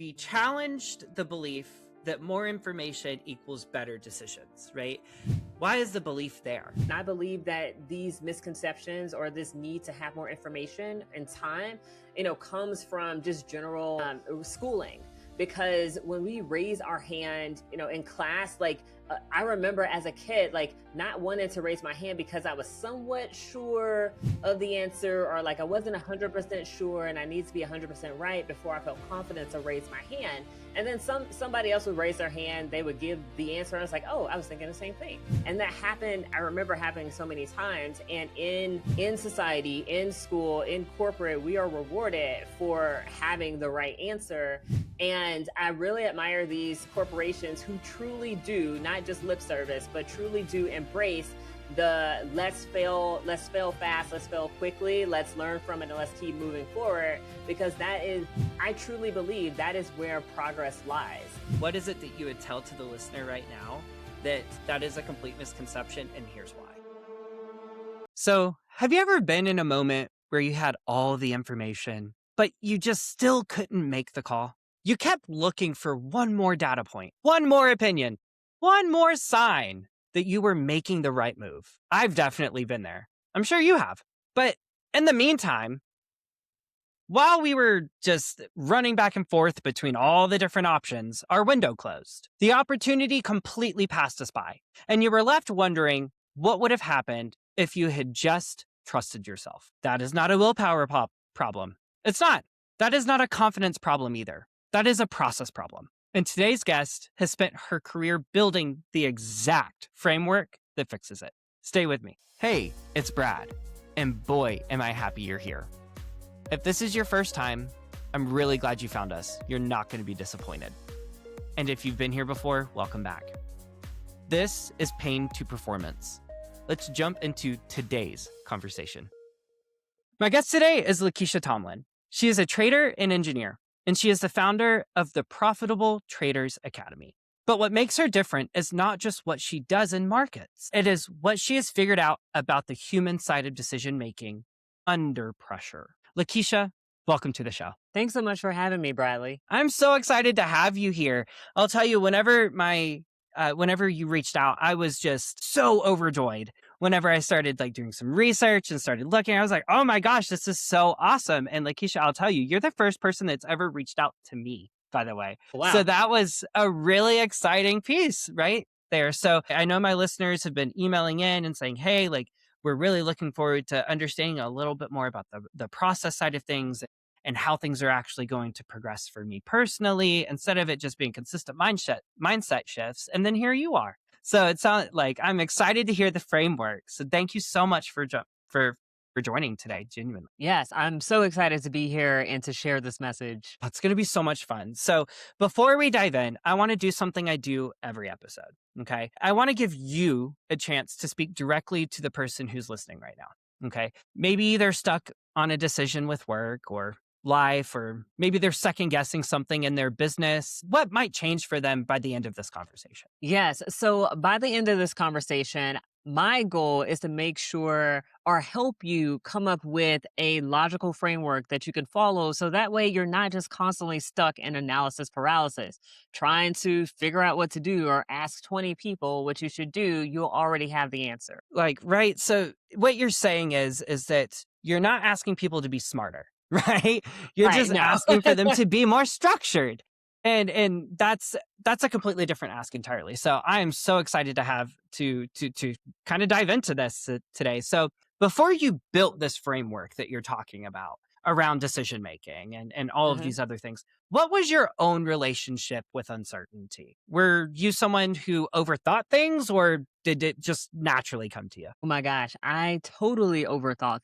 We challenged the belief that more information equals better decisions, right? Why is the belief there? I believe that these misconceptions or this need to have more information and time, comes from just general schooling. Because when we raise our hand, in class, I remember as a kid, not wanting to raise my hand because I was somewhat sure of the answer, or I wasn't 100% sure and I need to be 100% right before I felt confident to raise my hand. And then somebody else would raise their hand, they would give the answer. And I was like, oh, I was thinking the same thing. And that happened, I remember happening so many times. And in society, in school, in corporate, we are rewarded for having the right answer. And I really admire these corporations who truly do, not just lip service, but truly do embrace the let's fail fast, let's fail quickly, let's learn from it, and let's keep moving forward. Because I truly believe that is where progress lies. What is it that you would tell to the listener right now that is a complete misconception, and here's why? So, have you ever been in a moment where you had all the information, but you just still couldn't make the call? You kept looking for one more data point, one more opinion, one more sign that you were making the right move. I've definitely been there. I'm sure you have. But in the meantime, while we were just running back and forth between all the different options, our window closed. The opportunity completely passed us by, and you were left wondering what would have happened if you had just trusted yourself. That is not a willpower problem. It's not. That is not a confidence problem either. That is a process problem. And today's guest has spent her career building the exact framework that fixes it. Stay with me. Hey, it's Brad. And boy, am I happy you're here. If this is your first time, I'm really glad you found us. You're not going to be disappointed. And if you've been here before, welcome back. This is Pain to Performance. Let's jump into today's conversation. My guest today is LaKiesha Tomlin. She is a trader and engineer, and she is the founder of the Profitable Traders Academy. But what makes her different is not just what she does in markets. It is what she has figured out about the human side of decision-making under pressure. LaKiesha, welcome to the show. Thanks so much for having me, Bradley. I'm so excited to have you here. I'll tell you, whenever you reached out, I was just so overjoyed. Whenever I started doing some research and started looking, I was like, oh my gosh, this is so awesome. And LaKiesha, I'll tell you, you're the first person that's ever reached out to me, by the way. Wow. So that was a really exciting piece right there. So I know my listeners have been emailing in and saying, hey, we're really looking forward to understanding a little bit more about the process side of things and how things are actually going to progress for me personally, instead of it just being consistent mindset shifts. And then here you are. So it sounds like I'm excited to hear the framework. So thank you so much for joining today, genuinely. Yes, I'm so excited to be here and to share this message. It's going to be so much fun. So before we dive in, I want to do something I do every episode. Okay. I want to give you a chance to speak directly to the person who's listening right now. Okay. Maybe they're stuck on a decision with work or life, or maybe they're second guessing something in their business. What might change for them by the end of this conversation? Yes. So by the end of this conversation, my goal is to make sure or help you come up with a logical framework that you can follow. So that way you're not just constantly stuck in analysis paralysis, trying to figure out what to do or ask 20 people what you should do. You'll already have the answer. Right. So what you're saying is that you're not asking people to be smarter, right? You're just asking for them to be more structured. And that's a completely different ask entirely. So I am so excited to have to kind of dive into this today. So before you built this framework that you're talking about around decision making and all of these other things, what was your own relationship with uncertainty? Were you someone who overthought things, or did it just naturally come to you? Oh my gosh, I totally overthought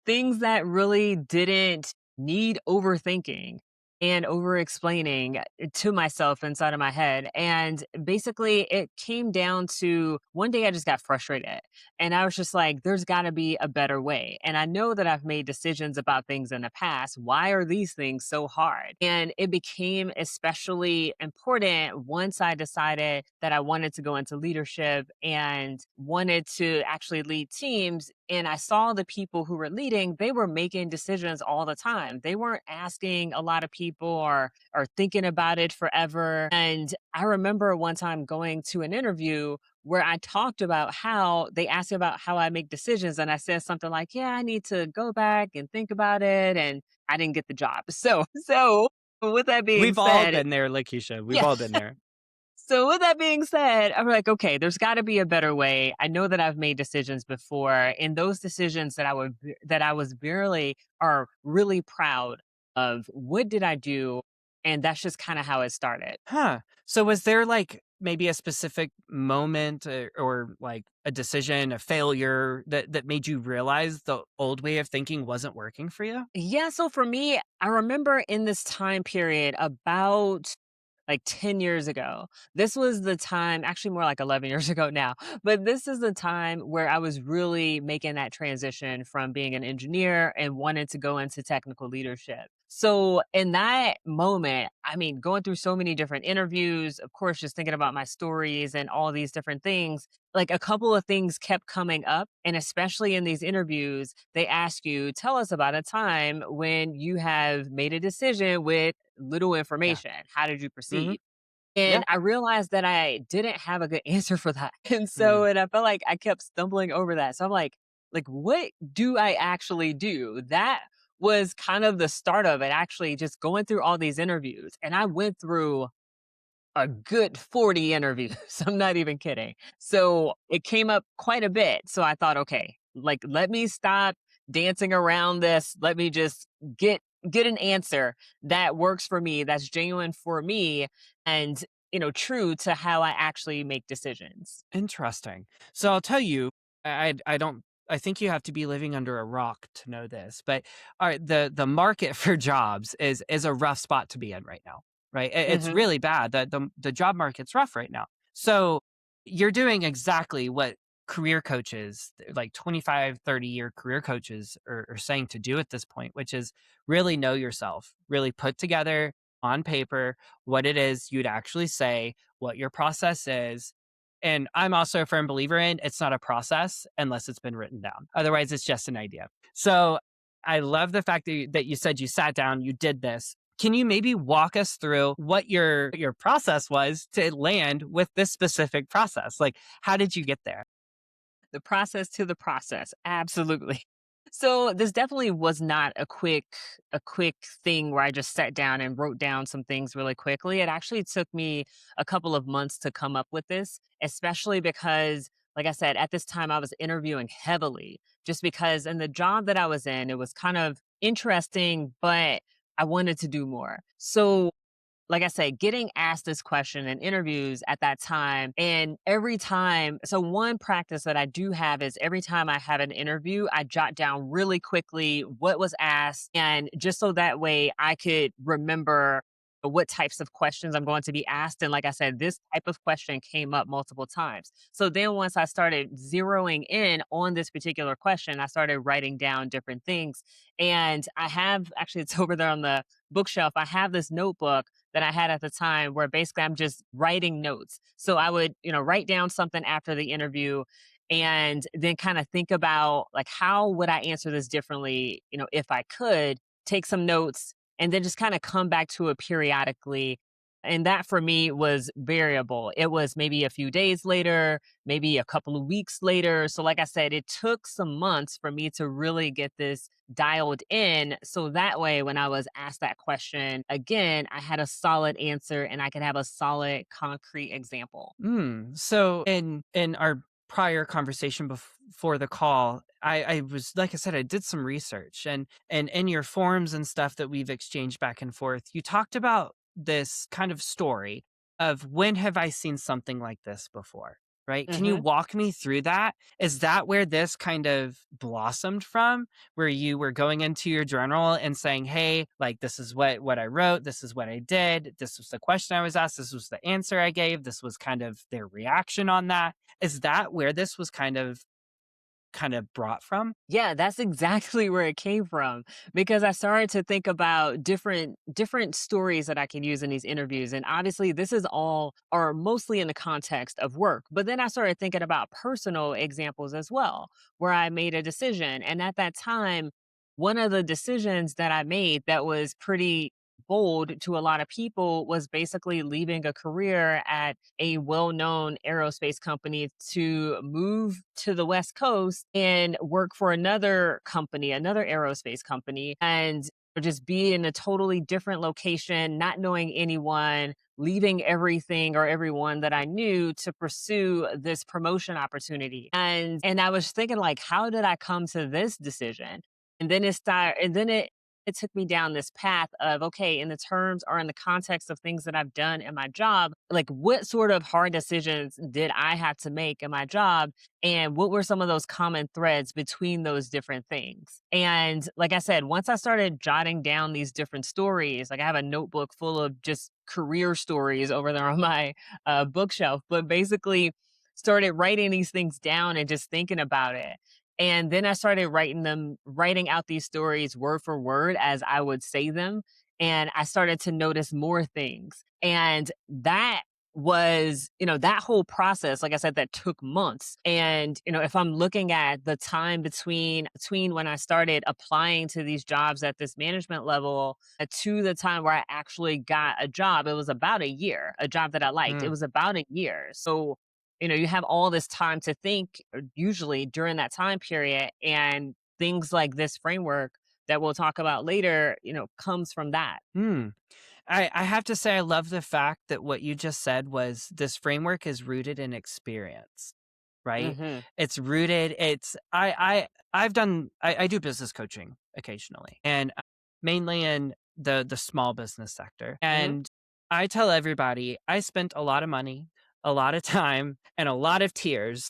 things that really didn't need overthinking and over explaining to myself inside of my head. And basically it came down to one day I just got frustrated and I was just like, there's got to be a better way. And I know that I've made decisions about things in the past. Why are these things so hard? And it became especially important once I decided that I wanted to go into leadership and wanted to actually lead teams. And I saw the people who were leading, they were making decisions all the time. They weren't asking a lot of people or thinking about it forever. And I remember one time going to an interview where I talked about how they asked me about how I make decisions. And I said something like, yeah, I need to go back and think about it. And I didn't get the job. So with that being We've all said, been there, LaKiesha. We've yeah. all been there. So with that being said, I'm like, okay, there's got to be a better way. I know that I've made decisions before, and those decisions that I was barely or really proud of. What did I do? And that's just kind of how it started. Huh. So was there like maybe a specific moment or like a decision, a failure that made you realize the old way of thinking wasn't working for you? Yeah, so for me, I remember in this time period about like 10 years ago. This was the time, actually more like 11 years ago now, but this is the time where I was really making that transition from being an engineer and wanted to go into technical leadership. So in that moment, I mean, going through so many different interviews, of course, just thinking about my stories and all these different things, like a couple of things kept coming up. And especially in these interviews, they ask you, tell us about a time when you have made a decision with little Yeah. information. How did you Mhm. proceed? Yeah. And I realized that I didn't have a good answer for that. Mm. And I felt like I kept stumbling over that. So I'm like, what do I actually do? That was kind of the start of it, actually just going through all these interviews. And I went through a good 40 interviews. I'm not even kidding. So it came up quite a bit. So I thought, okay, like let me stop dancing around this. Let me just get get an answer that works for me, that's genuine for me and true to how I actually make decisions. Interesting. So I'll tell you, I don't I think you have to be living under a rock to know this, but all right, the market for jobs is a rough spot to be in right now, right? It's Mhm. really bad. The job market's rough right now. So you're doing exactly what career coaches, like 25, 30-year career coaches are saying to do at this point, which is really know yourself, really put together on paper what it is you'd actually say, what your process is, and I'm also a firm believer in it's not a process unless it's been written down. Otherwise, it's just an idea. So I love the fact that you said you sat down, you did this. Can you maybe walk us through what your process was to land with this specific process? Like, how did you get there? The process to the process. Absolutely. So this definitely was not a quick thing where I just sat down and wrote down some things really quickly. It actually took me a couple of months to come up with this, especially because like I said, at this time I was interviewing heavily just because in the job that I was in, it was kind of interesting, but I wanted to do more. So like I say, getting asked this question in interviews at that time, and every time, so one practice that I do have is every time I have an interview, I jot down really quickly what was asked, and just so that way I could remember what types of questions I'm going to be asked. And like I said, this type of question came up multiple times. So then once I started zeroing in on this particular question, I started writing down different things. And I have actually, it's over there on the bookshelf. I have this notebook that I had at the time where basically I'm just writing notes. So I would, write down something after the interview and then kind of think about like how would I answer this differently, if I could take some notes and then just kind of come back to it periodically. And that for me was variable. It was maybe a few days later, maybe a couple of weeks later. So, like I said, it took some months for me to really get this dialed in. So that way, when I was asked that question again, I had a solid answer and I could have a solid, concrete example. So in our prior conversation before the call, I was like I said, I did some research and in your forms and stuff that we've exchanged back and forth, you talked about this kind of story of when have I seen something like this before? Right? Can you Hmm. walk me through that? Is that where this kind of blossomed from? Where you were going into your journal and saying, "Hey, like this is what I wrote, this is what I did, this was the question I was asked, this was the answer I gave, this was kind of their reaction on that." Is that where this was kind of kind of brought from? Yeah, that's exactly where it came from because I started to think about different stories that I can use in these interviews, and obviously this is all or mostly in the context of work. But then I started thinking about personal examples as well, where I made a decision, and at that time, one of the decisions that I made that was pretty bold to a lot of people was basically leaving a career at a well-known aerospace company to move to the West Coast and work for another company, another aerospace company, and just be in a totally different location, not knowing anyone, leaving everything or everyone that I knew to pursue this promotion opportunity. And I was thinking like, how did I come to this decision? And then it took me down this path of, okay, in the terms or in the context of things that I've done in my job, like what sort of hard decisions did I have to make in my job? And what were some of those common threads between those different things? And like I said, once I started jotting down these different stories, like I have a notebook full of just career stories over there on my bookshelf, but basically started writing these things down and just thinking about it. And then I started writing out these stories word for word as I would say them. And I started to notice more things. And that was, that whole process, like I said, that took months. And, if I'm looking at the time between when I started applying to these jobs at this management level to the time where I actually got a job, it was about a year, a job that I liked. It Mm. was about a year. So you have all this time to think usually during that time period, and things like this framework that we'll talk about later, comes from that. Hmm. I have to say, I love the fact that what you just said was this framework is rooted in experience, right? Mhm. It's rooted. I do business coaching occasionally, and mainly in the small business sector. Mhm. And I tell everybody I spent a lot of money, a lot of time, and a lot of tears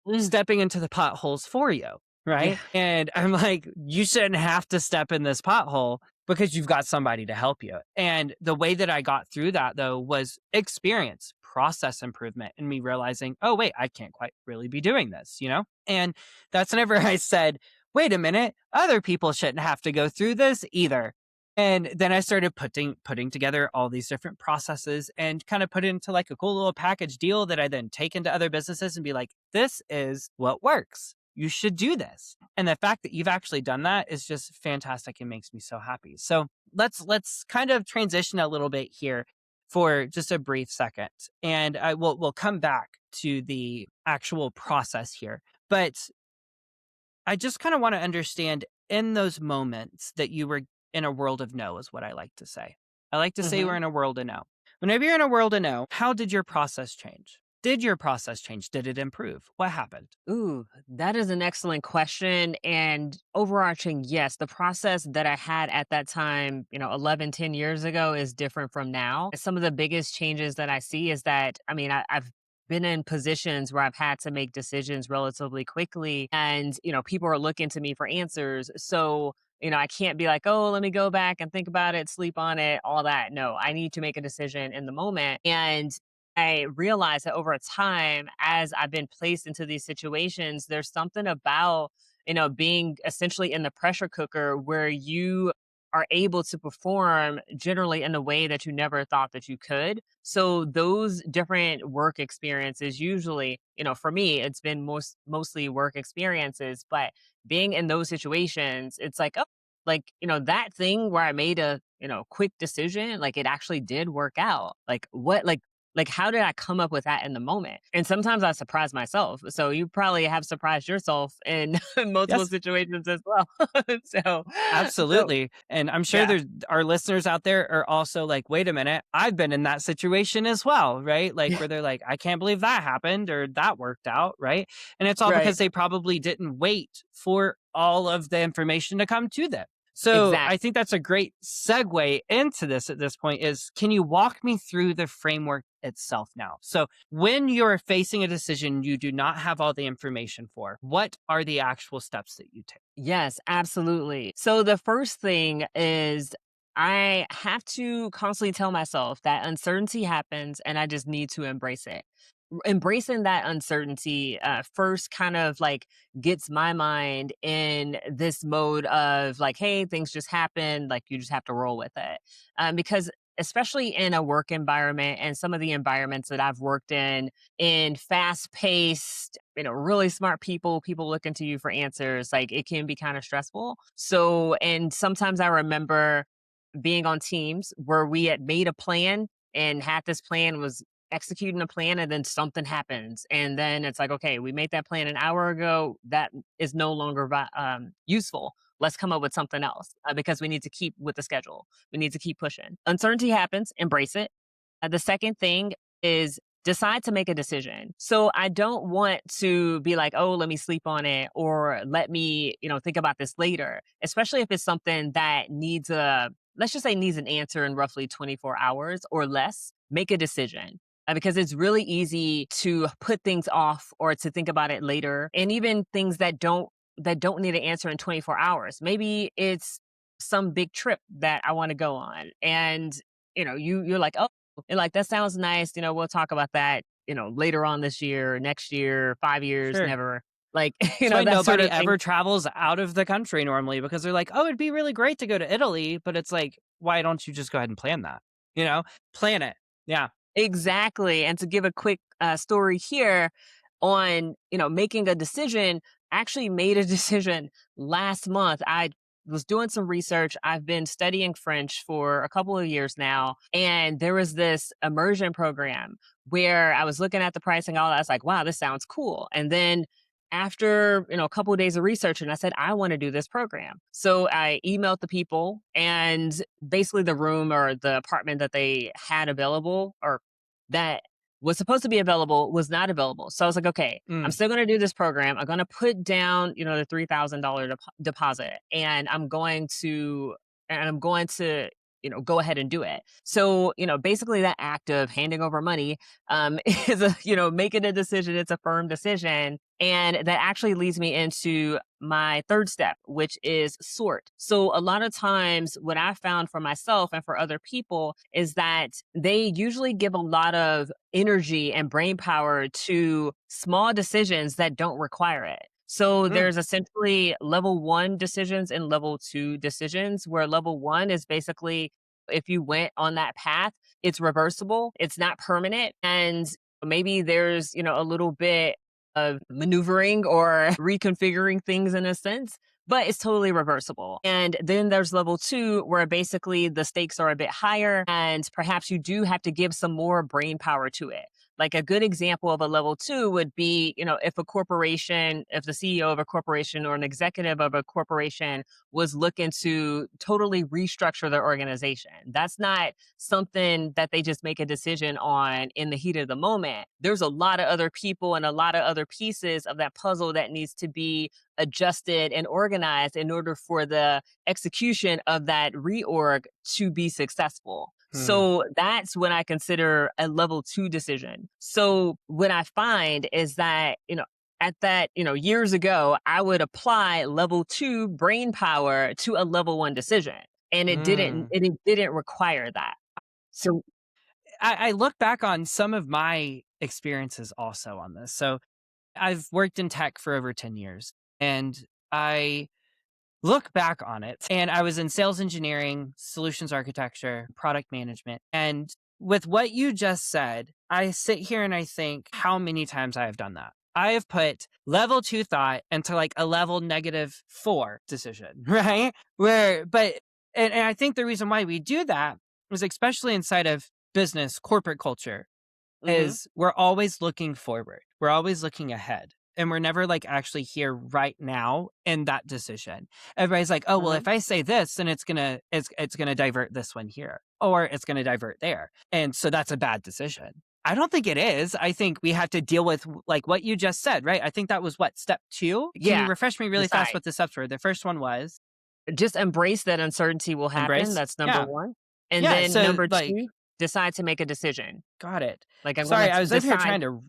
Mm. stepping into the potholes for you, Yeah. right? And I'm like, you shouldn't have to step in this pothole because you've got somebody to help you. And the way that I got through that though was experience, process improvement, and me realizing, oh, wait, I can't quite really be doing this, you know? And that's whenever I said, wait a minute, other people shouldn't have to go through this either. And then I started putting together all these different processes and kind of put it into like a cool little package deal that I then take into other businesses and be like, this is what works. You should do this. And the fact that you've actually done that is just fantastic and makes me so happy. So let's kind of transition a little bit here for just a brief second. And we'll come back to the actual process here. But I just kind of want to understand in those moments that you were in a world of no, is what I like to say. I like to say we're Mhm. in a world of no. Whenever you're in a world of no, how did your process change? Did your process change? Did it improve? What happened? Ooh, that is an excellent question. And overarching, yes, the process that I had at that time, 11, 10 years ago is different from now. Some of the biggest changes that I see is that, I mean, I've been in positions where I've had to make decisions relatively quickly, and, people are looking to me for answers. So, I can't be like, oh, let me go back and think about it, sleep on it, all that. No, I need to make a decision in the moment. And I realized that over time, as I've been placed into these situations, there's something about, being essentially in the pressure cooker where you are able to perform generally in a way that you never thought that you could. So those different work experiences usually, for me, it's been mostly work experiences, but being in those situations, it's like, oh, like, that thing where I made a, quick decision, like it actually did work out. Like, how did I come up with that in the moment? And sometimes I surprise myself. So you probably have surprised yourself in multiple Yes. situations as well. so, so Absolutely. And I'm sure yeah, there's our listeners out there are also like, wait a minute, I've been in that situation as well, right? Like yeah, where they're like, I can't believe that happened or that worked out, right? And it's all right, because they probably didn't wait for all of the information to come to them. So I exactly. think that's a great segue into this at this point is can you walk me through the framework itself now? So when you're facing a decision you do not have all the information for, what are the actual steps that you take? Yes, absolutely. So the first thing is I have to constantly tell myself that uncertainty happens and I just need to embrace it. embracing that uncertainty first kind of like gets my mind in this mode of like, hey, things just happen, like you just have to roll with it. Because especially in a work environment and some of the environments that I've worked in fast paced, really smart people looking to you for answers, like it can be kind of stressful. So, and sometimes I remember being on teams where we had made a plan and had this plan, was executing a plan, and then something happens, and then it's like, okay, we made that plan an hour ago, that is no longer useful, let's come up with something else, because we need to keep with the schedule, we need to keep pushing. Uncertainty happens, embrace it. The second thing is decide to make a decision. So I don't want to be like, oh, let me sleep on it, or let me, think about this later, especially if it's something that needs let's just say needs an answer in roughly 24 hours or less. Make a decision. Because it's really easy to put things off or to think about it later. And even things that don't need an answer in 24 hours. Maybe it's some big trip that I want to go on. And you're like, oh, and like, that sounds nice. We'll talk about that, later on this year, next year, 5 years, Sure. never. Like, That's why that sort nobody of thing. ever travels out of the country normally, because they're like, "Oh, it'd be really great to go to Italy," but it's like, why don't you just go ahead and plan that? You know? Plan it. Yeah. Exactly. And to give a quick story here on, making a decision, I actually made a decision last month. I was doing some research. I've been studying French for a couple of years now. And there was this immersion program where I was looking at the pricing, all that. I was like, wow, this sounds cool. And then after a couple of days of research, and I said, I want to do this program. So I emailed the people, and basically the room or the apartment that they had available, or that was supposed to be available, was not available. So I was like, okay, I'm Mm. still going to do this program. I'm going to put down, the $3,000 deposit, and I'm going to, go ahead and do it. So, basically that act of handing over money is making a decision. It's a firm decision. And that actually leads me into my third step, which is sort. So a lot of times what I found for myself and for other people is that they usually give a lot of energy and brain power to small decisions that don't require it. So Mm. there's essentially level one decisions and level two decisions, where level one is basically, if you went on that path, it's reversible, it's not permanent. And maybe there's, a little bit of maneuvering or reconfiguring things in a sense, but it's totally reversible. And then there's level two, where basically the stakes are a bit higher and perhaps you do have to give some more brain power to it. Like a good example of a level two would be, if the CEO of a corporation or an executive of a corporation was looking to totally restructure their organization. That's not something that they just make a decision on in the heat of the moment. There's a lot of other people and a lot of other pieces of that puzzle that needs to be adjusted and organized in order for the execution of that reorg to be successful. Mm. So that's what I consider a level two decision. So what I find is that, at that, years ago, I would apply level two brain power to a level one decision. And Mm. it didn't require that. So I look back on some of my experiences also on this. So I've worked in tech for over 10 years, and I look back on it, and I was in sales engineering, solutions architecture, product management. And with what you just said, I sit here and I think how many times I have done that. I have put level two thought into like a level -4 decision, right? And I think the reason why we do that is, especially inside of business, corporate culture, mhm, is we're always looking forward. We're always looking ahead. And we're never like actually here right now in that decision. Everybody's like, oh, well, mhm. if I say this, then it's gonna divert this one here, or it's gonna divert there. And so that's a bad decision. I don't think it is. I think we have to deal with like what you just said, right? I think that was what, step two? Can you Yeah, refresh me really fast decide. what the steps were? The first one was Just embrace that uncertainty will happen. embrace. That's number Yeah. one. And Yeah. then So number like, two, decide to make a decision. got it. Like, I'm Sorry, gonna I was over here decide. trying to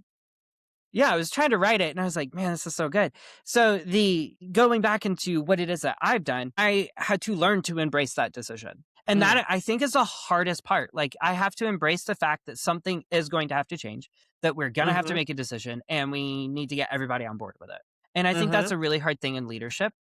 Yeah, I was trying to write it and I was like, man, this is so good. So the going back into what it is that I've done, I had to learn to embrace that decision. And Mm. that I think is the hardest part. Like, I have to embrace the fact that something is going to have to change, that we're going to have to Mhm. make a decision, and we need to get everybody on board with it. And I think that's Mhm. a really hard thing in leadership,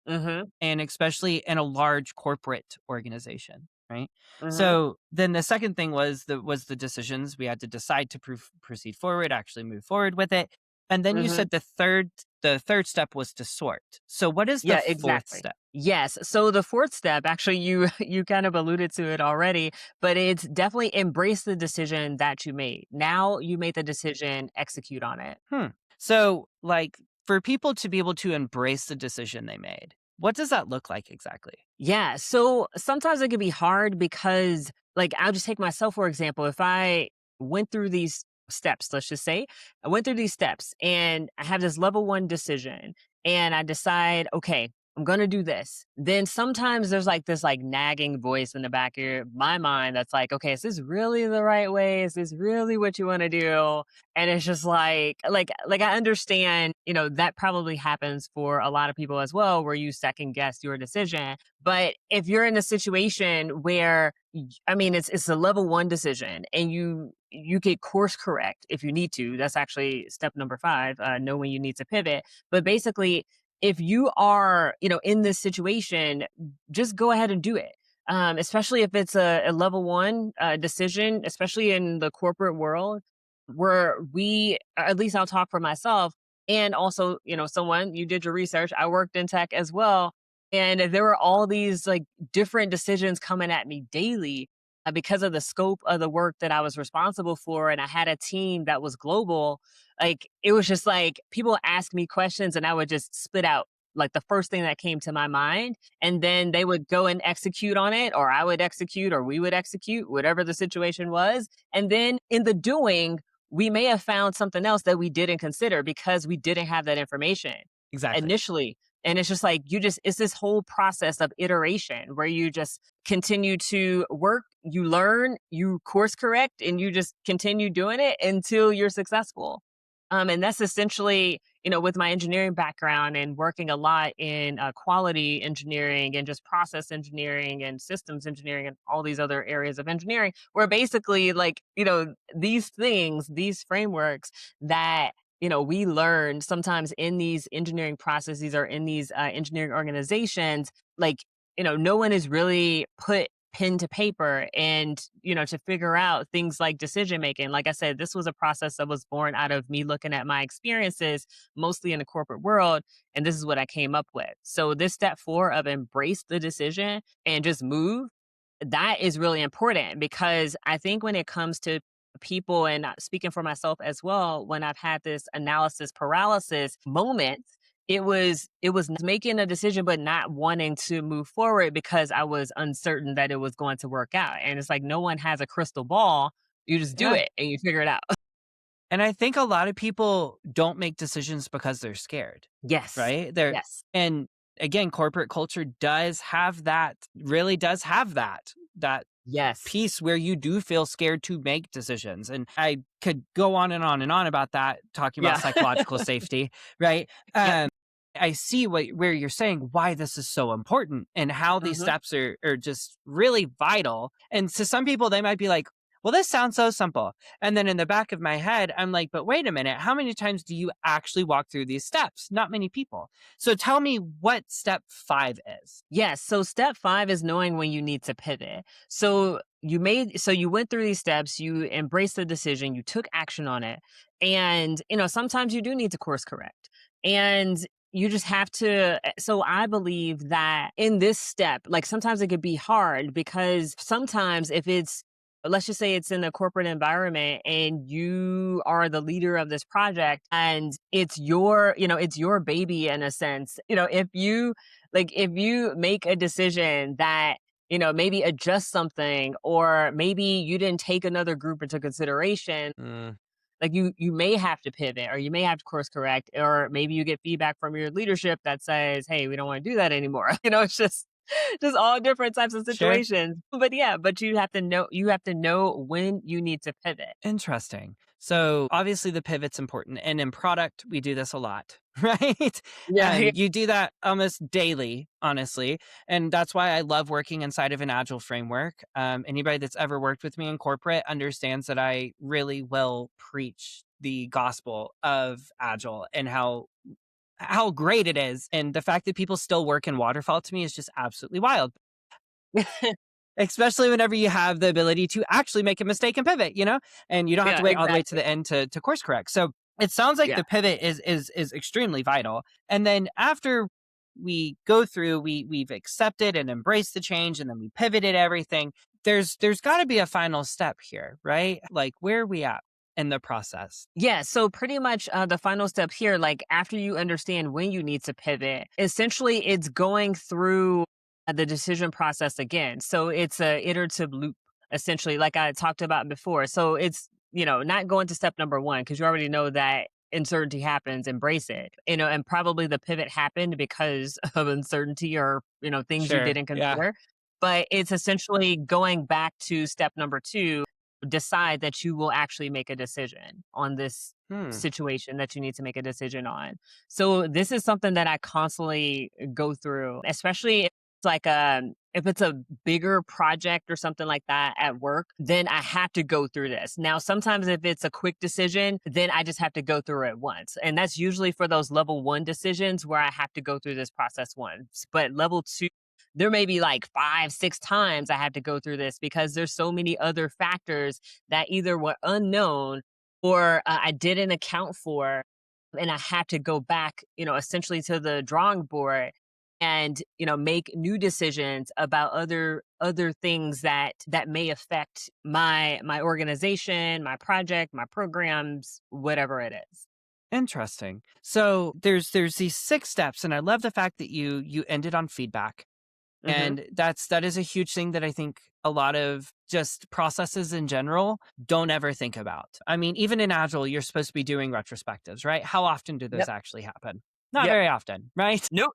Mhm. and especially in a large corporate organization, right? Mhm. So then the second thing was the decisions. We had to decide to proceed forward, actually move forward with it. And then you Mhm. said the third step was to sort. So what is the Yeah, fourth exactly. step? Yes. So the fourth step, actually, you you kind of alluded to it already, but it's definitely embrace the decision that you made. Now you made the decision, execute on it. Hmm. So, like, for people to be able to embrace the decision they made, what does that look like exactly? Yeah. So sometimes it can be hard because, like, I'll just take myself for example. If I went through these steps, let's just say I went through these steps and I have this level one decision and I decide, okay, I'm going to do this. Then sometimes there's like this like nagging voice in the back of my mind that's like, okay, is this really the right way? Is this really what you want to do? And it's just like I understand, that probably happens for a lot of people as well, where you second guess your decision. But if you're in a situation where I mean it's a level one decision and you get course correct if you need to. That's actually step number 5, know when you need to pivot. But basically, if you are, in this situation, just go ahead and do it. Especially if it's a level one decision, especially in the corporate world where at least I'll talk for myself and also, someone you did your research. I worked in tech as well. And there were all these like different decisions coming at me daily because of the scope of the work that I was responsible for. And I had a team that was global. Like it was just like people ask me questions and I would just spit out like the first thing that came to my mind. And then they would go and execute on it, or I would execute, or we would execute, whatever the situation was. And then in the doing, we may have found something else that we didn't consider because we didn't have that information Exactly. initially. And it's just like it's this whole process of iteration where you just continue to work, you learn, you course correct, and you just continue doing it until you're successful. And that's essentially, with my engineering background and working a lot in quality engineering and just process engineering and systems engineering and all these other areas of engineering, where basically, like, these things, these frameworks that we learn sometimes in these engineering processes or in these engineering organizations, like, no one is really put pen to paper and, to figure out things like decision making. Like I said, this was a process that was born out of me looking at my experiences, mostly in the corporate world. And this is what I came up with. So, this step 4 of embrace the decision and just move, that is really important because I think when it comes to people and speaking for myself as well, when I've had this analysis paralysis moment, it was making a decision but not wanting to move forward because I was uncertain that it was going to work out. And it's like no one has a crystal ball. You just do Yeah. it and you figure it out. And I think a lot of people don't make decisions because they're scared, Yes. right? And again, corporate culture really does have that Yes. piece where you do feel scared to make decisions. And I could go on and on and on about that, talking about Yeah. psychological safety, right? Yep. I see where you're saying why this is so important and how these Mhm. steps are just really vital. And to some people, they might be like, well, this sounds so simple. And then in the back of my head, I'm like, but wait a minute, how many times do you actually walk through these steps? Not many people. So tell me what step 5 is. Yes. So step 5 is knowing when you need to pivot. So you went through these steps, you embraced the decision, you took action on it. And, sometimes you do need to course correct. And you just have to. So I believe that in this step, like sometimes it could be hard because sometimes if it's, let's just say it's in a corporate environment and you are the leader of this project and it's your baby in a sense. If you make a decision that, maybe adjust something or maybe you didn't take another group into consideration, Mm, like you may have to pivot or you may have to course correct or maybe you get feedback from your leadership that says, "Hey, we don't want to do that anymore." It's just all different types of sure. situations. But yeah, but you have to know when you need to pivot. Interesting. So obviously the pivot's important. And in product, we do this a lot. right? Yeah, yeah, You do that almost daily, honestly. And that's why I love working inside of an agile framework. Anybody that's ever worked with me in corporate understands that I really will preach the gospel of agile and how great it is. And the fact that people still work in waterfall to me is just absolutely wild. Especially whenever you have the ability to actually make a mistake and pivot, and you don't have to yeah, wait all the way to exactly. the end to course correct. So it sounds like Yeah. the pivot is extremely vital. And then after we go through, we've accepted and embraced the change, and then we pivoted everything. There's got to be a final step here, right? Like, where are we at in the process? Yeah, so pretty much the final step here, like after you understand when you need to pivot, essentially it's going through the decision process again. So it's a iterative loop, essentially, like I talked about before. So it's, not going to step number one because you already know that uncertainty happens, embrace it, and probably the pivot happened because of uncertainty or, things you Sure. didn't Yeah. consider. But it's essentially going back to step number two, decide that you will actually make a decision on this Hmm. situation that you need to make a decision on. So this is something that I constantly go through, especially if it's a bigger project or something like that at work, then I have to go through this. Now, sometimes if it's a quick decision, then I just have to go through it once. And that's usually for those level one decisions where I have to go through this process once. But level two, there may be like 5, 6 times I have to go through this because there's so many other factors that either were unknown or I didn't account for. And I have to go back, essentially to the drawing board and, make new decisions about other things that may affect my organization, my project, my programs, whatever it is. Interesting. So there's these 6 steps, and I love the fact that you ended on feedback. Hmm. And that is a huge thing that I think a lot of just processes in general don't ever think about. I mean, even in Agile, you're supposed to be doing retrospectives, right? How often do those Yep. actually happen? Not Yep. very often, right? Nope.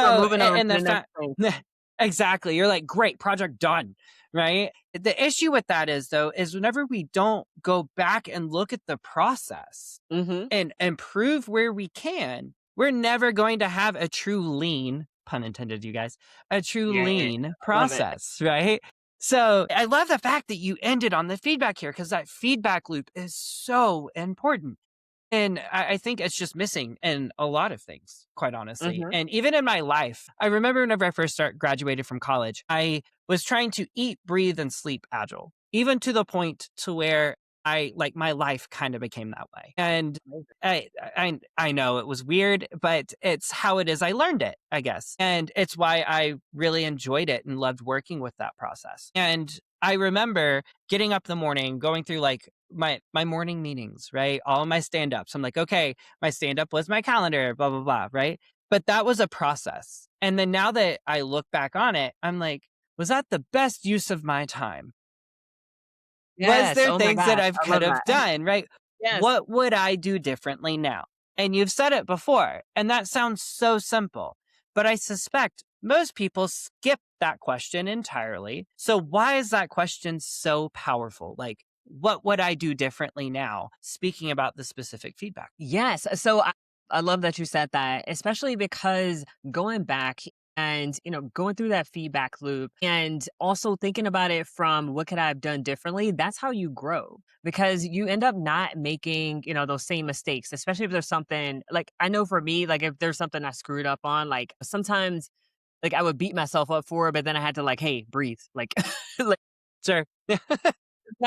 We're So, moving on to and the the next fact, thing. exactly, you're like, great, project done, right? The issue with that is, though, is whenever we don't go back and look at the process Hmm. and improve where we can, we're never going to have a true lean, pun intended, you guys, a true Yeah, lean I love it. process, right? So I love the fact that you ended on the feedback here because that feedback loop is so important. And I think it's just missing in a lot of things, quite honestly. Hmm. And even in my life, I remember whenever I first graduated from college, I was trying to eat, breathe, and sleep agile, even to the point to where my life kind of became that way. And I know it was weird, but it's how it is. I learned it, I guess. And it's why I really enjoyed it and loved working with that process. And I remember getting up in the morning, going through like my morning meetings, right? All my stand-ups. I'm like, okay, my stand-up was my calendar, blah, blah, blah, right? But that was a process. And then now that I look back on it, I'm like, was that the best use of my time? Was Yes. there Oh my things that gosh. I've I could love have that. done, right? Yes. What would I do differently now? And you've said it before, and that sounds so simple, but I suspect most people skip that question entirely. So why is that question so powerful? Like, what would I do differently now? Speaking about the specific feedback. Yes. So I love that you said that, especially because going back and going through that feedback loop and also thinking about it from what could I have done differently, that's how you grow because you end up not making those same mistakes, especially if there's something like I know for me, like if there's something I screwed up on, like sometimes like I would beat myself up for it, but then I had to like, hey, breathe, like like Sure. it's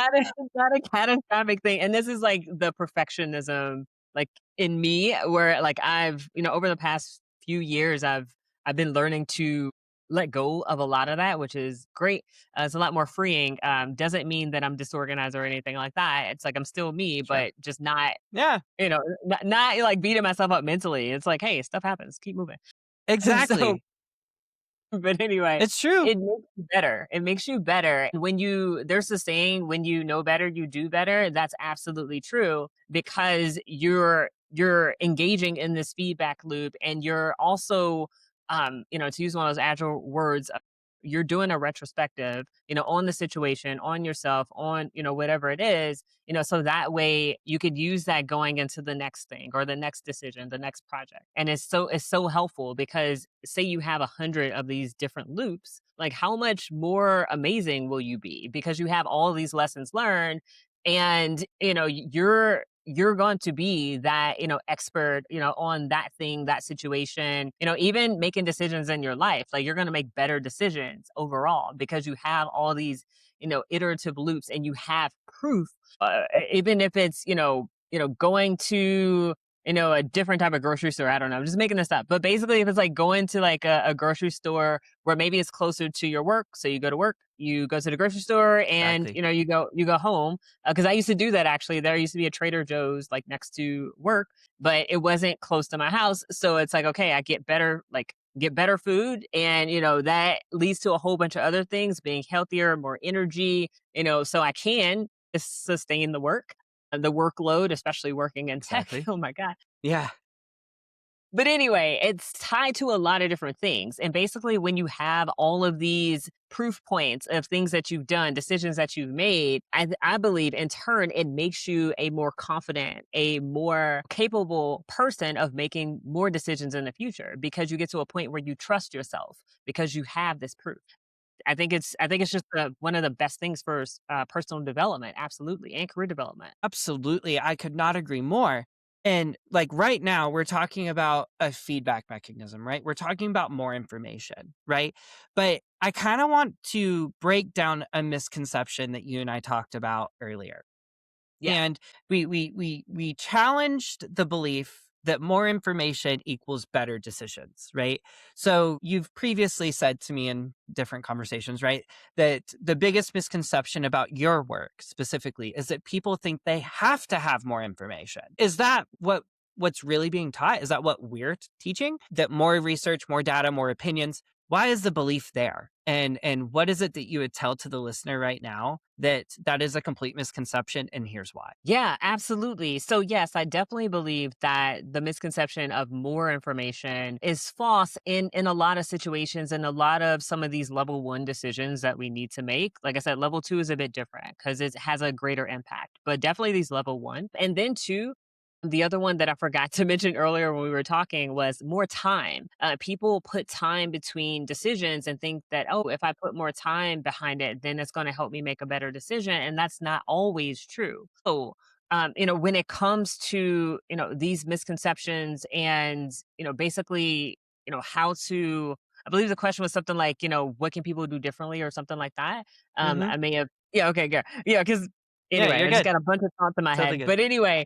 not a catastrophic thing, and this is, like, the perfectionism, like, in me where, like, I've over the past few years, I've been learning to let go of a lot of that, which is great. It's a lot more freeing, doesn't mean that I'm disorganized or anything like that. It's like I'm still me, Sure. but just not, Yeah, like, beating myself up mentally. It's like, "Hey, stuff happens, keep moving." So exactly. but anyway, It's true. it makes you better. It makes you better. When you there's a saying, when you know better, you do better. That's absolutely true because you're engaging in this feedback loop and you're also to use one of those agile words, you're doing a retrospective, on the situation, on yourself, on, whatever it is, so that way you could use that going into the next thing or the next decision, the next project. And it's so helpful because say you have 100 of these different loops, like how much more amazing will you be because you have all these lessons learned and you're going to be that expert on that thing, that situation, even making decisions in your life, like you're going to make better decisions overall because you have all these iterative loops and you have proof, even if it's going to a different type of grocery store. I don't know, I'm just making this up, but basically if it's like going to like a grocery store where maybe it's closer to your work, so you go to work, you go to the grocery store, and Exactly. you go home, because I used to do that. Actually, there used to be a Trader Joe's like next to work, but it wasn't close to my house, so it's like, okay, I get better food, and that leads to a whole bunch of other things, being healthier, more energy, so I can sustain the workload, especially working in tech. Exactly. Oh my god. Yeah. But anyway, it's tied to a lot of different things. And basically, when you have all of these proof points of things that you've done, decisions that you've made, I believe in turn, it makes you a more confident, a more capable person of making more decisions in the future because you get to a point where you trust yourself because you have this proof. I think it's just one of the best things for personal development, absolutely, and career development. Absolutely. I could not agree more. And like right now, we're talking about a feedback mechanism, right? We're talking about more information, right? But I kind of want to break down a misconception that you and I talked about earlier. Yeah. And we challenged the belief that more information equals better decisions, right? So you've previously said to me in different conversations, right, that the biggest misconception about your work specifically is that people think they have to have more information. Is that what's really being taught? Is that what we're teaching? That more research, more data, more opinions? Why is the belief there? And what is it that you would tell to the listener right now that is a complete misconception, and here's why? Yeah, absolutely. So, yes, I definitely believe that the misconception of more information is false in a lot of situations and a lot of some of these level one decisions that we need to make. Like I said, level two is a bit different because it has a greater impact, but definitely these level one. And then two, the other one that I forgot to mention earlier when we were talking was more time. People put time between decisions and think that, oh, if I put more time behind it, then it's going to help me make a better decision. And that's not always true. So, when it comes to, these misconceptions and, basically, how to, I believe the question was something like, what can people do differently or something like that. Mhm. I may have, yeah, okay, good. Yeah, because Yeah, anyway, you're I just good. got a bunch of thoughts in my Totally head. good. But anyway,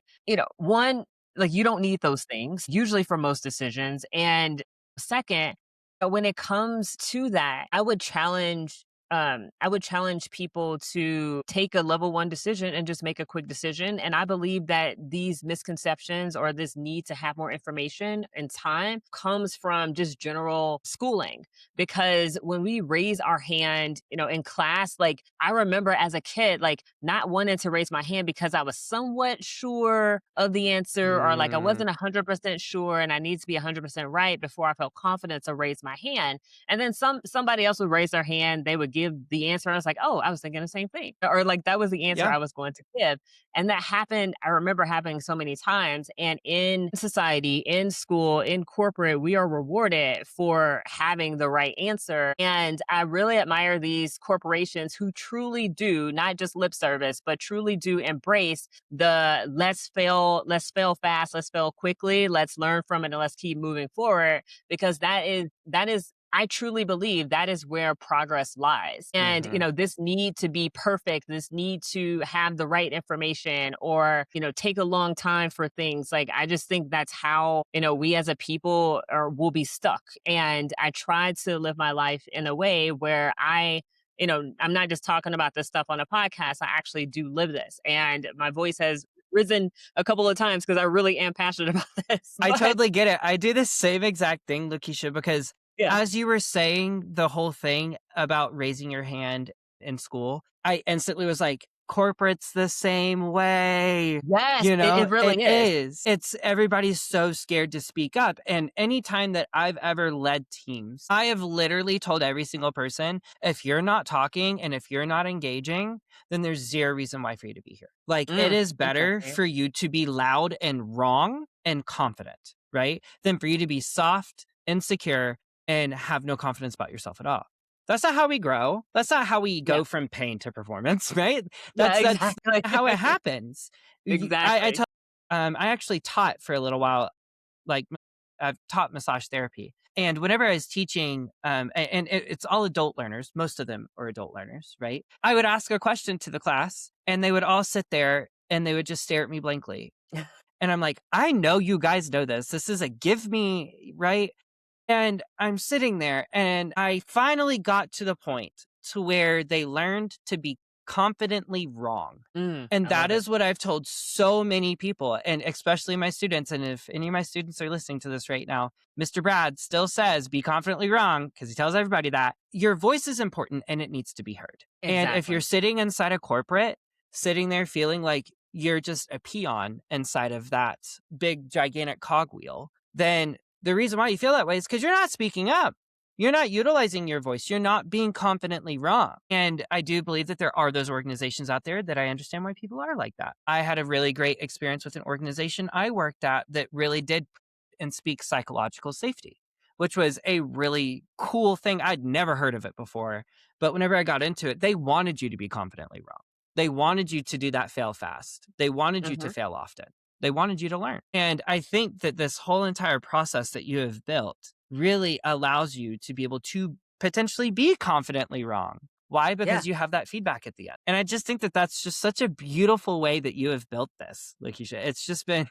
one, like you don't need those things usually for most decisions. And second, when it comes to that, I would challenge people to take a level one decision and just make a quick decision. And I believe that these misconceptions or this need to have more information and time comes from just general schooling. Because when we raise our hand, in class, like I remember as a kid, like not wanting to raise my hand because I was somewhat sure of the answer, or like I Mm, wasn't 100% sure and I need to be 100% right before I felt confident to raise my hand. And then somebody else would raise their hand, they would give the answer. And I was like, oh, I was thinking the same thing. Or like that was the answer yeah. I was going to give. And that happened, I remember happening so many times. And in society, in school, in corporate, we are rewarded for having the right answer. And I really admire these corporations who truly do, not just lip service, but truly do embrace the let's fail fast, let's fail quickly, let's learn from it, and let's keep moving forward, because that is I truly believe that is where progress lies. And, Mhm. this need to be perfect, this need to have the right information or, take a long time for things. Like, I just think that's how, we as a people will be stuck. And I tried to live my life in a way where I'm not just talking about this stuff on a podcast. I actually do live this. And my voice has risen a couple of times because I really am passionate about this. I But totally get it. I do the same exact thing, LaKiesha, because yeah. as you were saying the whole thing about raising your hand in school, I instantly was like, corporate's the same way. Yes, You it know, really it is. is. It's everybody's so scared to speak up. And anytime that I've ever led teams, I have literally told every single person, if you're not talking and if you're not engaging, then there's zero reason why for you to be here. Like, it is better Interesting. for you to be loud and wrong and confident, right? Than for you to be soft, insecure, and have no confidence about yourself at all. That's not how we grow. That's not how we Yeah. go from pain to performance, right? Yeah, That's exactly. how it happens. I Exactly. tell I actually taught for a little while, like, I've taught massage therapy. And whenever I was teaching, it's all adult learners, most of them are adult learners, right? I would ask a question to the class and they would all sit there and they would just stare at me blankly. And I'm like, I know you guys know this. This is a give me, right? And I'm sitting there and I finally got to the point to where they learned to be confidently wrong. And I that love it. is what I've told so many people, and especially my students. And if any of my students are listening to this right now, Mr. Brad still says be confidently wrong because he tells everybody that your voice is important and it needs to be heard. And if you're Exactly. sitting inside a corporate, sitting there feeling like you're just a peon inside of that big, gigantic cogwheel, then the reason why you feel that way is because you're not speaking up. You're not utilizing your voice. You're not being confidently wrong. And I do believe that there are those organizations out there that I understand why people are like that. I had a really great experience with an organization I worked at that really did and speak psychological safety, which was a really cool thing. I'd never heard of it before. But whenever I got into it, they wanted you to be confidently wrong. They wanted you to do that fail fast. They wanted you to Mhm. fail often. They wanted you to learn. And I think that this whole entire process that you have built really allows you to be able to potentially be confidently wrong. Why? Yeah. Because you have that feedback at the end. And I just think that that's just such a beautiful way that you have built this, LaKiesha. It's just been,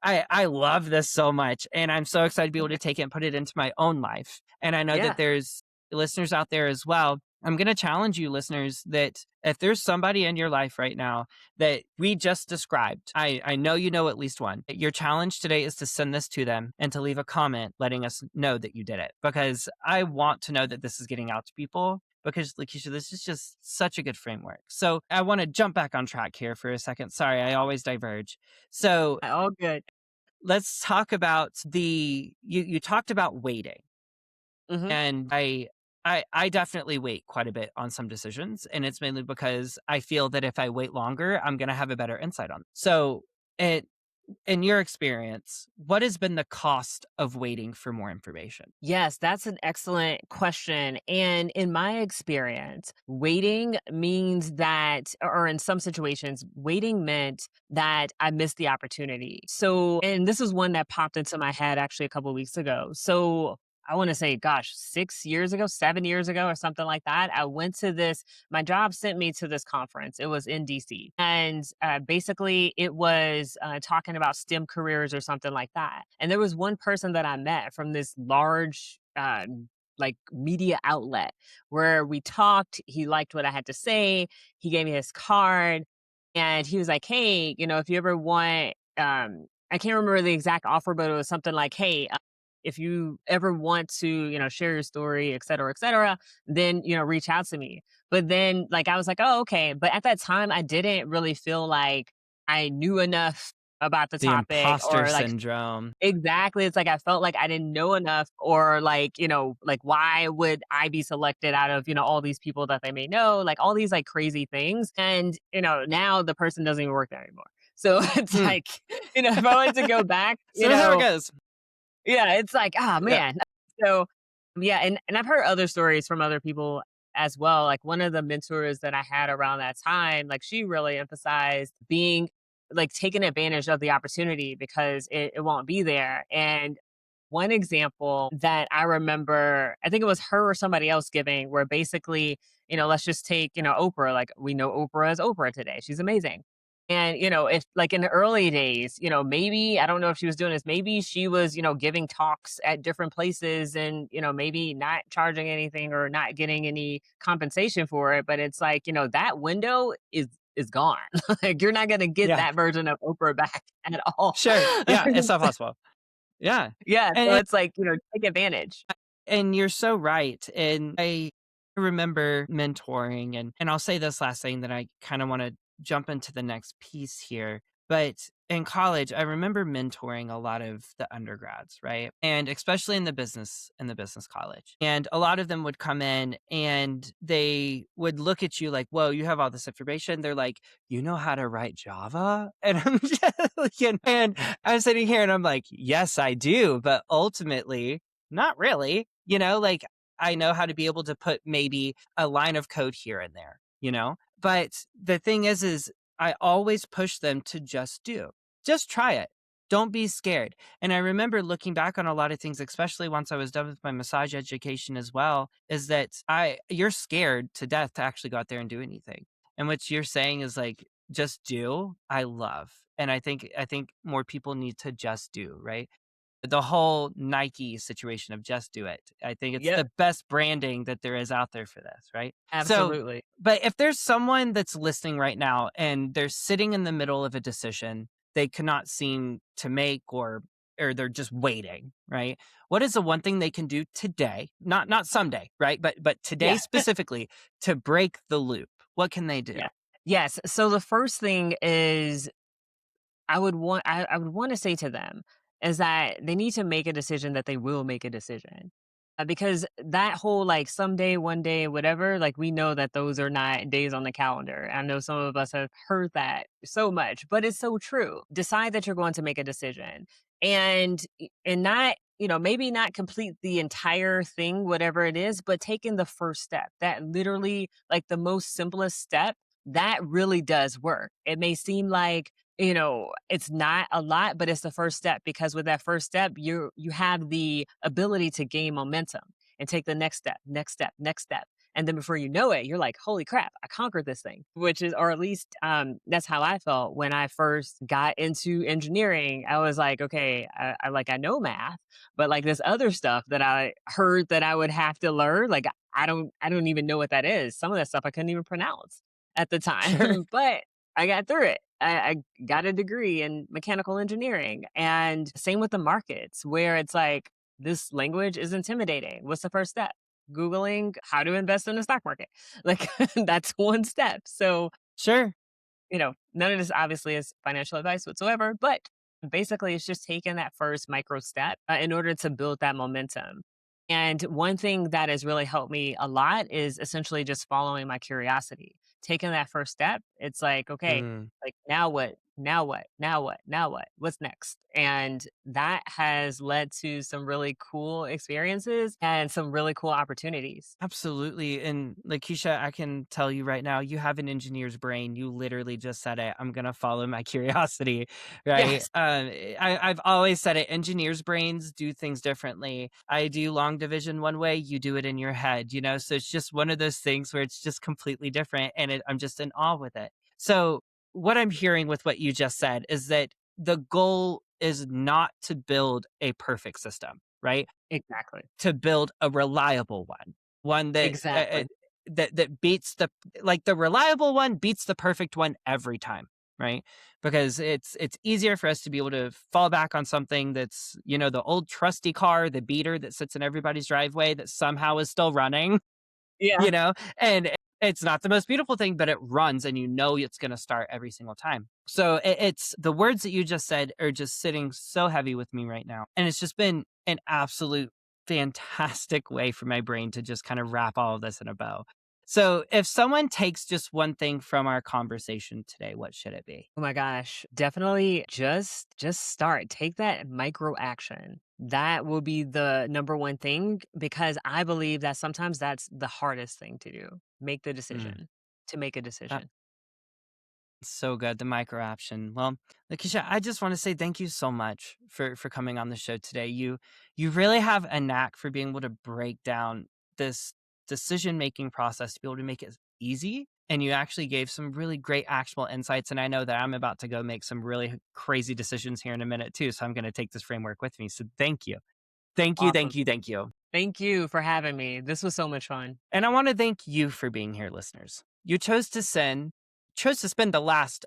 I love this so much. And I'm so excited to be able to take it and put it into my own life. And I know that Yeah. there's listeners out there as well. I'm going to challenge you, listeners, that if there's somebody in your life right now that we just described, I know you know at least one. Your challenge today is to send this to them and to leave a comment letting us know that you did it, because I want to know that this is getting out to people. Because, LaKiesha, this is just such a good framework. So I want to jump back on track here for a second. Sorry, I always diverge. So All good. let's talk about you talked about waiting. Mhm. And I definitely wait quite a bit on some decisions, and it's mainly because I feel that if I wait longer, I'm gonna have a better insight on it. So, it in your experience, what has been the cost of waiting for more information? Yes, that's an excellent question. And in my experience, waiting means that, or in some situations, waiting meant that I missed the opportunity. So, and this is one that popped into my head actually a couple of weeks ago. So, I want to say, gosh, 6 years ago, 7 years ago, or something like that. I went to this, my job sent me to this conference. It was in DC. And basically, it was talking about STEM careers or something like that. And there was one person that I met from this large, like media outlet where we talked. He liked what I had to say. He gave me his card and he was like, hey, if you ever want, I can't remember the exact offer, but it was something like, hey, if you ever want to, share your story, et cetera, then, reach out to me. But then, like, I was like, oh, okay. But at that time, I didn't really feel like I knew enough about the The topic imposter or like syndrome. exactly. It's like I felt like I didn't know enough or like, like why would I be selected out of, all these people that they may know, like all these like crazy things. And, now the person doesn't even work there anymore. So it's Hmm. like, if I wanted to go back, So how it goes. yeah, it's like, ah, Yeah. man. So, yeah, and I've heard other stories from other people as well. Like one of the mentors that I had around that time, like she really emphasized being like taking advantage of the opportunity because it won't be there. And one example that I remember, I think it was her or somebody else giving, where basically, let's just take, Oprah. Like we know Oprah as Oprah today. She's amazing. And, if like in the early days, maybe I don't know if she was doing this, maybe she was, giving talks at different places and, maybe not charging anything or not getting any compensation for it. But it's like, that window is gone. Like you're not gonna get Yeah. that version of Oprah back at all. Sure. Yeah, it's not possible. Yeah. Yeah, so And it's like, take advantage. And you're so right. And I remember mentoring, and I'll say this last thing that I kind of want to jump into the next piece here. But in college, I remember mentoring a lot of the undergrads, right? And especially in the business college. And a lot of them would come in and they would look at you like, whoa, you have all this information. They're like, you know how to write Java? And I'm just like, and I'm sitting here and I'm like, yes, I do. But ultimately, not really. Like I know how to be able to put maybe a line of code here and there. But the thing is I always push them to just do. Just try it. Don't be scared. And I remember looking back on a lot of things, especially once I was done with my massage education as well, is that you're scared to death to actually go out there and do anything. And what you're saying is like, just do. I love. And I think more people need to just do, right? The whole Nike situation of just do it. I think it's Yep, the best branding that there is out there for this, right? So, absolutely. but if there's someone that's listening right now and they're sitting in the middle of a decision they cannot seem to make or they're just waiting, right? What is the one thing they can do today? Not someday, right? But today Yeah. specifically to break the loop. What can they do? Yeah. Yes. So the first thing is I would want to say to them is that they need to make a decision that they will make a decision. Because that whole like someday, one day, whatever, like we know that those are not days on the calendar. I know some of us have heard that so much, but it's so true. Decide that you're going to make a decision and not, maybe not complete the entire thing, whatever it is, but taking the first step. That literally like the most simplest step, that really does work. It may seem like it's not a lot, but it's the first step because with that first step, you have the ability to gain momentum and take the next step, next step, next step. And then before you know it, you're like, holy crap, I conquered this thing, which is, or at least that's how I felt when I first got into engineering. I was like, okay, I know math, but like this other stuff that I heard that I would have to learn, like I don't even know what that is. Some of that stuff I couldn't even pronounce at the Sure. time, but I got through it. I got a degree in mechanical engineering. And same with the markets, where it's like, this language is intimidating. What's the first step? Googling how to invest in the stock market. Like, that's one step. So, Sure. none of this obviously is financial advice whatsoever, but basically it's just taking that first micro step in order to build that momentum. And one thing that has really helped me a lot is essentially just following my curiosity. Taking that first step, it's like, okay, Mm. like now what? Now what? Now what? Now what? What's next? And that has led to some really cool experiences and some really cool opportunities. Absolutely. And Lakeisha, I can tell you right now, you have an engineer's brain. You literally just said it. I'm going to follow my curiosity, right? Yes. I've always said it. Engineers' brains do things differently. I do long division one way, you do it in your head. So it's just one of those things where it's just completely different. And I'm just in awe with it. So, what I'm hearing with what you just said is that the goal is not to build a perfect system, right? Exactly. To build a reliable one Exactly. that beats the reliable one beats the perfect one every time, right? Because it's easier for us to be able to fall back on something that's the old trusty car, the beater that sits in everybody's driveway that somehow is still running, Yeah. you know, and it's not the most beautiful thing, but it runs and it's going to start every single time. So it's the words that you just said are just sitting so heavy with me right now. And it's just been an absolute fantastic way for my brain to just kind of wrap all of this in a bow. So if someone takes just one thing from our conversation today, what should it be? Oh my gosh, definitely just start. Take that micro action. That will be the number one thing because I believe that sometimes that's the hardest thing to do. Make the Mm, decision to make a that decision. So good, the micro option. Well, Lakeisha, I just want to say thank you so much for coming on the show today. You really have a knack for being able to break down this decision making process to be able to make it easy. And you actually gave some really great actionable insights. And I know that I'm about to go make some really crazy decisions here in a minute too. So I'm going to take this framework with me. So thank you. Thank you. Awesome. Thank you. Thank you. Thank you for having me. This was so much fun. And I want to thank you for being here, listeners. You chose to spend the last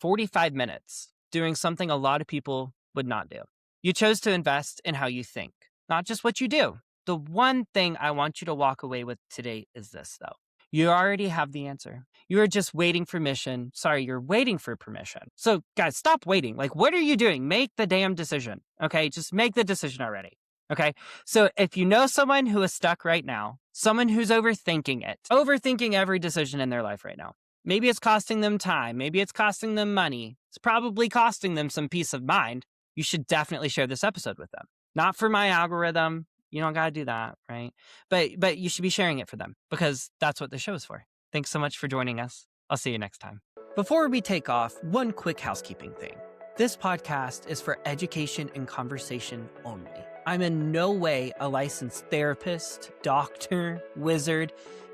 45 minutes doing something a lot of people would not do. You chose to invest in how you think, not just what you do. The one thing I want you to walk away with today is this, though. You already have the answer. You are just waiting for permission. Sorry, you're waiting for permission. So guys, stop waiting. Like, what are you doing? Make the damn decision. Okay, just make the decision already. Okay, so if you know someone who is stuck right now, someone who's overthinking every decision in their life right now. Maybe it's costing them time. Maybe it's costing them money. It's probably costing them some peace of mind. You should definitely share this episode with them. Not for my algorithm. You don't got to do that, right? But you should be sharing it for them because that's what the show is for. Thanks so much for joining us. I'll see you next time. Before we take off, one quick housekeeping thing. This podcast is for education and conversation only. I'm in no way a licensed therapist, doctor, wizard,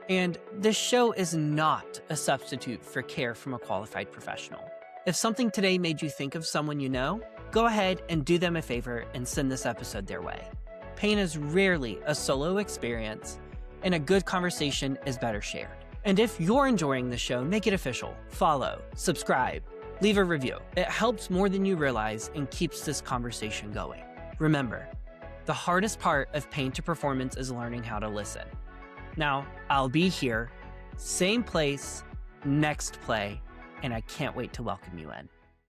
and this show is not a substitute for care from a qualified professional. If something today made you think of someone you know, go ahead and do them a favor and send this episode their way. Pain is rarely a solo experience, and a good conversation is better shared. And if you're enjoying the show, make it official. Follow, subscribe, leave a review. It helps more than you realize and keeps this conversation going. Remember, the hardest part of Pain to Performance is learning how to listen. Now, I'll be here, same place, next play, and I can't wait to welcome you in.